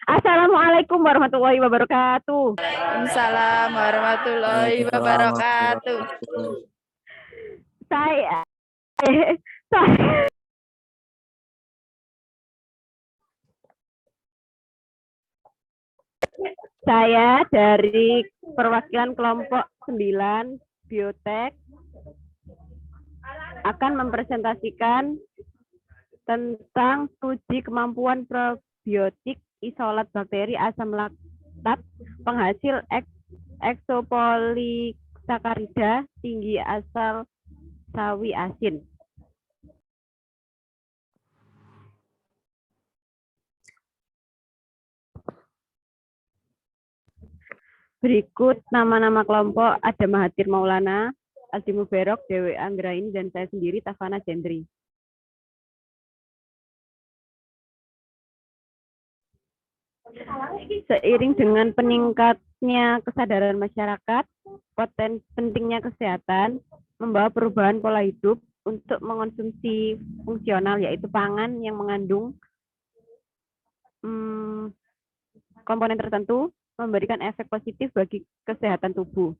Assalamualaikum warahmatullahi wabarakatuh. Waalaikumsalam warahmatullahi Waalaikumsalam warahmatullahi wabarakatuh. wabarakatuh. Saya saya saya dari perwakilan kelompok 9 Biotek akan mempresentasikan tentang uji kemampuan probiotik isolat bakteri asam laktat penghasil eksopolisakarida tinggi asal sawi asin. Berikut nama-nama kelompok: ada Mahathir Maulana, Aldi Muberok, Dewi Anggraini, dan saya sendiri, Tafana Jendri. Seiring dengan peningkatnya kesadaran masyarakat, pentingnya kesehatan, membawa perubahan pola hidup untuk mengonsumsi fungsional, yaitu pangan yang mengandung komponen tertentu, memberikan efek positif bagi kesehatan tubuh.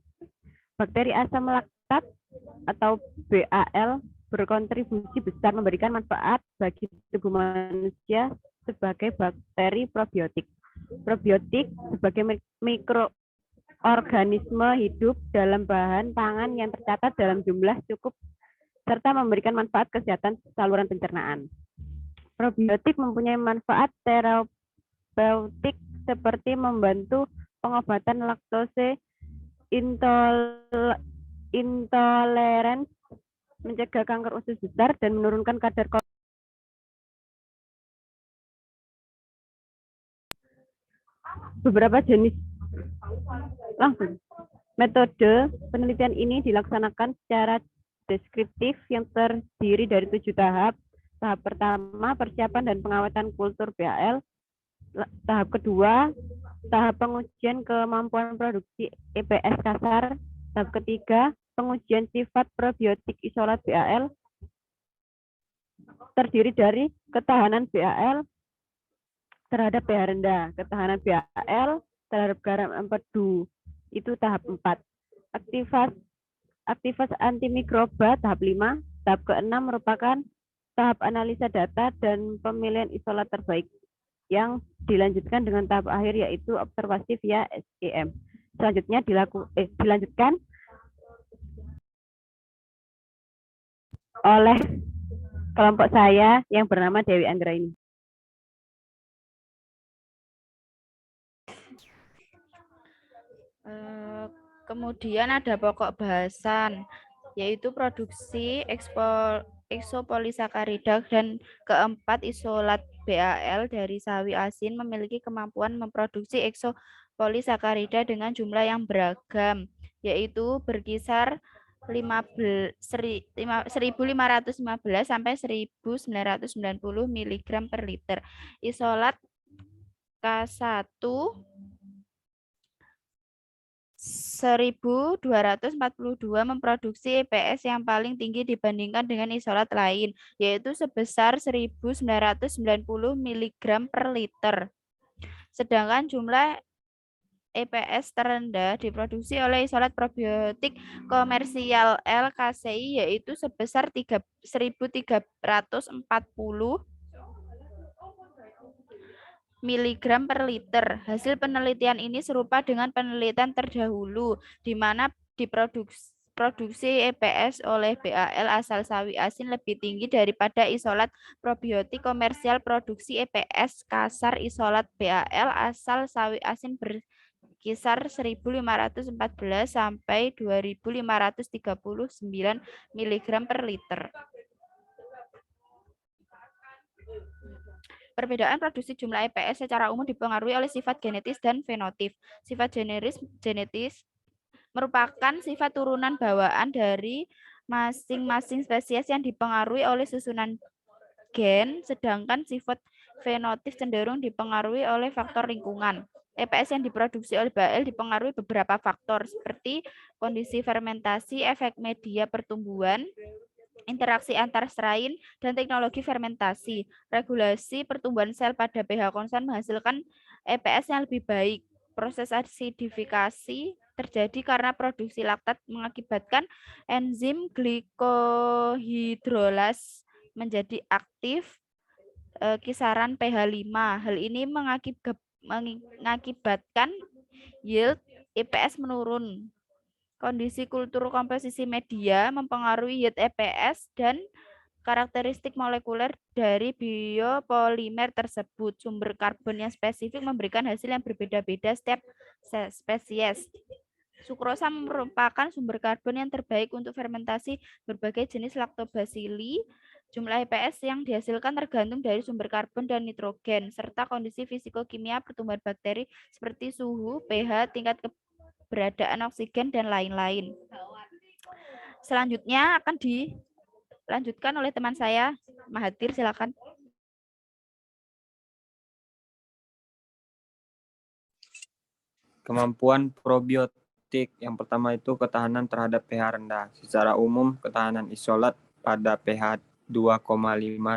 Bakteri asam laktat atau BAL berkontribusi besar memberikan manfaat bagi tubuh manusia sebagai bakteri probiotik. Probiotik sebagai mikroorganisme hidup dalam bahan pangan yang tercatat dalam jumlah cukup serta memberikan manfaat kesehatan saluran pencernaan. Probiotik mempunyai manfaat terapeutik seperti membantu pengobatan laktose intolerance, mencegah kanker usus besar, dan menurunkan kadar beberapa jenis. Langsung. Metode penelitian ini dilaksanakan secara deskriptif yang terdiri dari 7 tahap. Tahap pertama, persiapan dan pengawatan kultur BAL. Tahap kedua, tahap pengujian kemampuan produksi EPS kasar. Tahap ketiga, pengujian sifat probiotik isolat BAL. Terdiri dari ketahanan BAL terhadap pH rendah, ketahanan BAL terhadap garam empedu, itu tahap 4. Aktivas antimikroba tahap 5. Tahap ke-6 merupakan tahap analisa data dan pemilihan isolat terbaik yang dilanjutkan dengan tahap akhir, yaitu observasi via SEM. Selanjutnya dilanjutkan oleh kelompok saya yang bernama Dewi Anggraini. Kemudian ada pokok bahasan, yaitu produksi eksopolisakarida, dan keempat, isolat BAL dari sawi asin memiliki kemampuan memproduksi eksopolisakarida dengan jumlah yang beragam, yaitu berkisar 1515 sampai 1990 mg per liter. Isolat K1 1242 memproduksi EPS yang paling tinggi dibandingkan dengan isolat lain, yaitu sebesar 1990 mg per liter. Sedangkan jumlah EPS terendah diproduksi oleh isolat probiotik komersial LKCI, yaitu sebesar 1340 miligram per liter. Hasil penelitian ini serupa dengan penelitian terdahulu, di mana produksi EPS oleh BAL asal sawi asin lebih tinggi daripada isolat probiotik komersial. Produksi EPS kasar isolat BAL asal sawi asin berkisar 1514 sampai 2539 mg per liter. Perbedaan produksi jumlah EPS secara umum dipengaruhi oleh sifat genetis dan fenotip. Sifat genetis merupakan sifat turunan bawaan dari masing-masing spesies yang dipengaruhi oleh susunan gen, sedangkan sifat fenotip cenderung dipengaruhi oleh faktor lingkungan. EPS yang diproduksi oleh BAL dipengaruhi beberapa faktor, seperti kondisi fermentasi, efek media pertumbuhan, interaksi antar strain, dan teknologi fermentasi. Regulasi pertumbuhan sel pada pH konstan menghasilkan EPS yang lebih baik. Proses asidifikasi terjadi karena produksi laktat mengakibatkan enzim glikohidrolas menjadi aktif kisaran pH 5. Hal ini mengakibatkan yield EPS menurun. Kondisi kultur komposisi media mempengaruhi yield EPS dan karakteristik molekuler dari biopolimer tersebut. Sumber karbon yang spesifik memberikan hasil yang berbeda-beda setiap spesies. Sukrosa merupakan sumber karbon yang terbaik untuk fermentasi berbagai jenis lactobacilli. Jumlah EPS yang dihasilkan tergantung dari sumber karbon dan nitrogen, serta kondisi fisikokimia pertumbuhan bakteri seperti suhu, pH, tingkat keberadaan oksigen, dan lain-lain. Selanjutnya akan dilanjutkan oleh teman saya, Mahathir, silakan. Kemampuan probiotik yang pertama itu ketahanan terhadap pH rendah. Secara umum, ketahanan isolat pada pH 2,5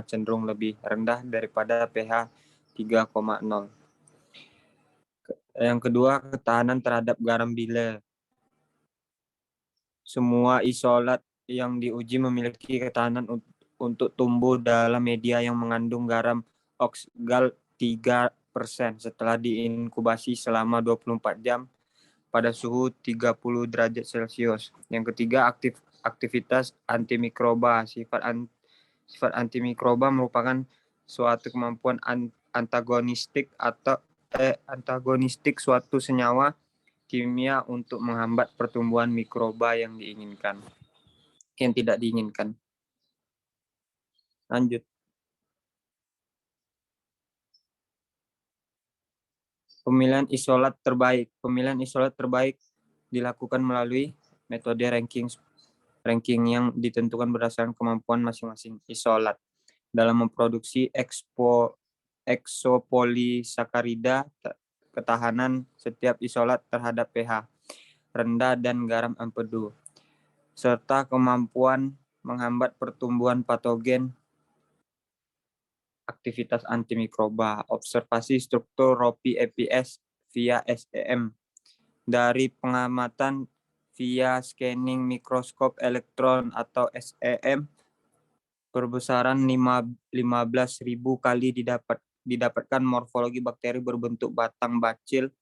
cenderung lebih rendah daripada pH 3,0. Yang kedua, ketahanan terhadap garam bile. Semua isolat yang diuji memiliki ketahanan untuk tumbuh dalam media yang mengandung garam oksigal 3% setelah diinkubasi selama 24 jam pada suhu 30 derajat Celcius. Yang ketiga, aktivitas antimikroba. Sifat antimikroba merupakan suatu kemampuan antagonistik suatu senyawa kimia untuk menghambat pertumbuhan mikroba yang tidak diinginkan. Lanjut. Pemilihan isolat terbaik. Pemilihan isolat terbaik dilakukan melalui metode ranking yang ditentukan berdasarkan kemampuan masing-masing isolat dalam memproduksi eksopolisakarida. Ketahanan setiap isolat terhadap pH rendah dan garam empedu, serta kemampuan menghambat pertumbuhan patogen, aktivitas antimikroba. Observasi struktur ROPI EPS via SEM. Dari pengamatan via scanning mikroskop elektron atau SEM, perbesaran 15.000 kali didapatkan morfologi bakteri berbentuk batang bacil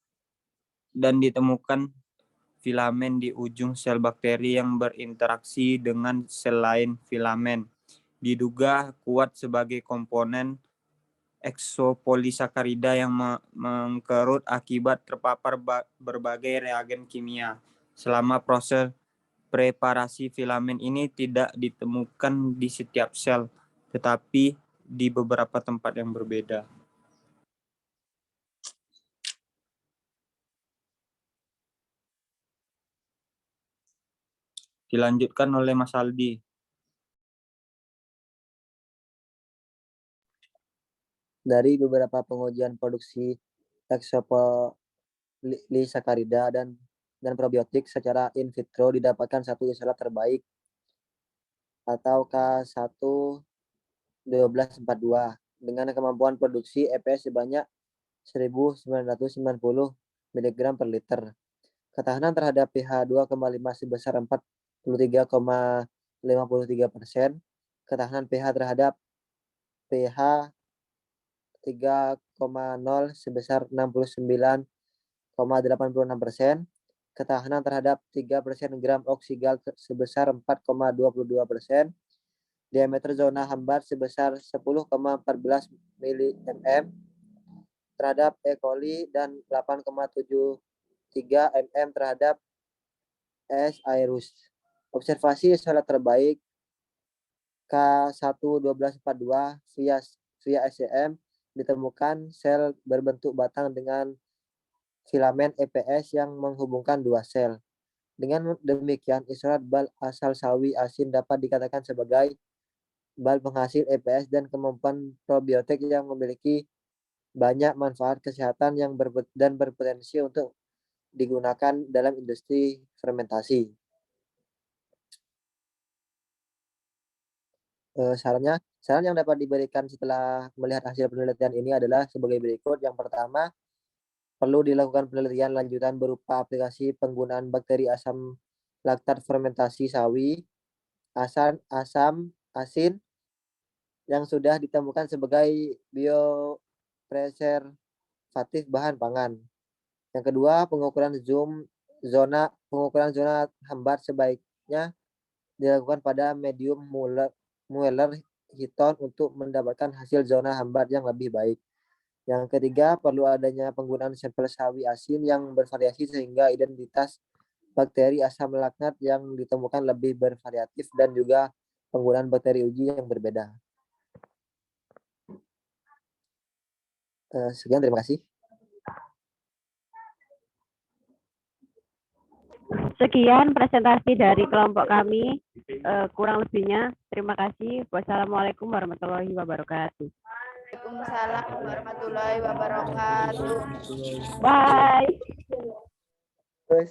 dan ditemukan filamen di ujung sel bakteri yang berinteraksi dengan sel lain. Filamen diduga kuat sebagai komponen eksopolisakarida yang mengkerut akibat terpapar berbagai reagen kimia. Selama proses preparasi, filamen ini tidak ditemukan di setiap sel, tetapi di beberapa tempat yang berbeda. Dilanjutkan oleh Mas Aldi. Dari beberapa pengujian produksi eksopolisakarida dan probiotik secara in vitro didapatkan satu isolat terbaik atau K1-1242 dengan kemampuan produksi EPS sebanyak 1990 mg per liter. Ketahanan terhadap pH 2,5 sebesar 43,53%. Ketahanan pH terhadap pH 3,0 sebesar 69,86%. Ketahanan terhadap 3% gram oksigal sebesar 4,22%. Diameter zona hambar sebesar 10,14 mm terhadap E. coli dan 8,73 mm terhadap S. aerus. Observasi isolat terbaik K1-1242 via SEM ditemukan sel berbentuk batang dengan filamen EPS yang menghubungkan dua sel. Dengan demikian, isolat bal asal sawi asin dapat dikatakan sebagai bal penghasil EPS dan kemampuan probiotik yang memiliki banyak manfaat kesehatan dan berpotensi untuk digunakan dalam industri fermentasi. Saran yang dapat diberikan setelah melihat hasil penelitian ini adalah sebagai berikut. Yang pertama, perlu dilakukan penelitian lanjutan berupa aplikasi penggunaan bakteri asam laktat fermentasi sawi, asam, asin yang sudah ditemukan sebagai biopreservatif bahan pangan. Yang kedua, pengukuran zona hambar sebaiknya dilakukan pada medium Mueller-Hitton untuk mendapatkan hasil zona hambar yang lebih baik. Yang ketiga, perlu adanya penggunaan sampel sawi asin yang bervariasi sehingga identitas bakteri asam laknat yang ditemukan lebih bervariatif dan juga penggunaan bakteri uji yang berbeda. Sekian, terima kasih. Sekian presentasi dari kelompok kami. Kurang lebihnya, terima kasih. Wassalamualaikum warahmatullahi wabarakatuh. Waalaikumsalam warahmatullahi wabarakatuh. Bye. Terus